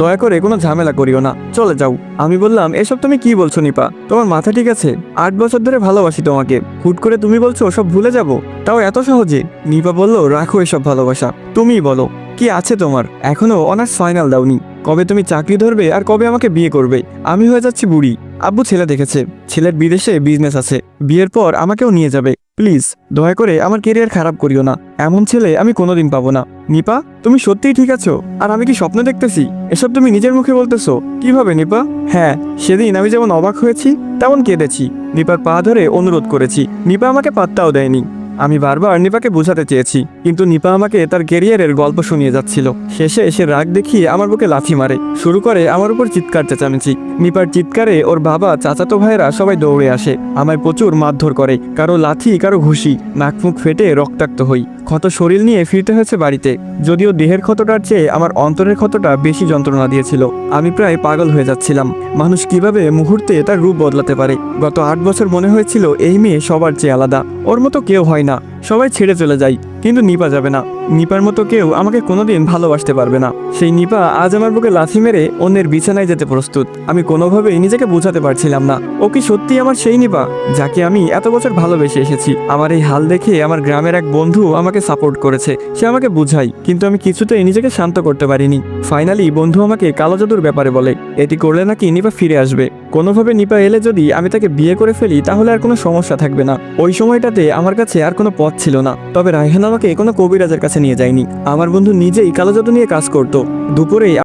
দয়া করে কোনো ঝামেলা করিও না, চলে যাও। আমি বললাম, এসব তুমি কি বলছো নিপা? তোমার মাথা ঠিক আছে? 8 বছর ধরে ভালোবাসি তোমাকে, হুট করে তুমি বলছো সব ভুলে যাব, তাও এত সহজে? নিপা বলল, রাখো এসব ভালোবাসা, তুমিই বলো কি আছে তোমার? এখনো অনার্স ফাইনাল দাওনি, কবে তুমি চাকরি ধরবে আর কবে আমাকে বিয়ে করবে? আমি হয়ে যাচ্ছি বুড়ি। আব্বু ছেলে দেখেছে, ছেলের বিদেশে বিজনেস আছে, বিয়ের পর আমাকেও নিয়ে যাবে। প্লিজ দয়া করে আমার কেরিয়ার খারাপ করিও না, এমন ছেলে আমি কোনোদিন পাবো না। নিপা, তুমি সত্যিই ঠিক আছো? আর আমি কি স্বপ্ন দেখতেছি? এসব তুমি নিজের মুখে বলতেছো কিভাবে নিপা? হ্যাঁ, সেদিন আমি যেমন অবাক হয়েছি তেমন কেঁদেছি, নিপার পা ধরে অনুরোধ করেছি, নিপা আমাকে পাত্তাও দেয়নি। আমি বারবার নিপাকে বোঝাতে চেয়েছি, কিন্তু নিপা আমাকে তার ক্যারিয়ারের গল্প শুনিয়ে যাচ্ছিল। শেষে এসে রাগ দেখিয়ে আমার বুকে লাথি মারে, শুরু করে আমার উপর চিৎকার চেঁচামেচি। নিপার চিৎকারে ওর বাবা, চাচাতো ভাইয়েরা সবাই দৌড়ে আসে, আমায় প্রচুর মারধর করে, কারো লাথি কারো ঘুষি, নাক মুখ ফেটে রক্তাক্ত হই। ক্ষত শরীর নিয়ে ফিরতে হয়েছে বাড়িতে, যদিও দেহের ক্ষতটার চেয়ে আমার অন্তরের ক্ষতটা বেশি যন্ত্রণা দিয়েছিল। আমি প্রায় পাগল হয়ে যাচ্ছিলাম, মানুষ কিভাবে মুহূর্তে তার রূপ বদলাতে পারে। গত 8 বছর মনে হয়েছিল এই মেয়ে সবার চেয়ে আলাদা, ওর মতো কেউ হয় না, সবাই ছেড়ে চলে যায়, কিন্তু নিপা যাবে না। নিপার মতো কেউ আমাকে কোনোদিন ভালোবাসতে পারবে না। সেই নিপা আজ আমার বুকে লাথি মেরে অন্যের বিছানায় যেতে প্রস্তুত। আমি কোনোভাবেই নিজেকে বোঝাতে পারছিলাম না, ও কি সত্যি আমার সেই নিপা যাকে আমি এত বছর ভালোবেসে এসেছি? আমার এই হাল দেখে আমার গ্রামের এক বন্ধু আমাকে সাপোর্ট করেছে, সে আমাকে বুঝাই, কিন্তু আমি কিছুতেই নিজেকে শান্ত করতে পারিনি। ফাইনালি বন্ধু আমাকে কালো জাদুর ব্যাপারে বলে, এটি করলে নাকি নিপা ফিরে আসবে, কোনোভাবে নিপা এলে যদি আমি তাকে বিয়ে করে ফেলি তাহলে আর কোনো সমস্যা থাকবে না। ওই সময়টাতে আমার কাছে আর কোনো পথ ছিল না, তবে রায়হান আমাকে কোনো কবিরাজের কাছে নিয়ে যায়নি, আমার বন্ধু নিজেই কালো জাদু নিয়ে কাজ করতো। দুপুরে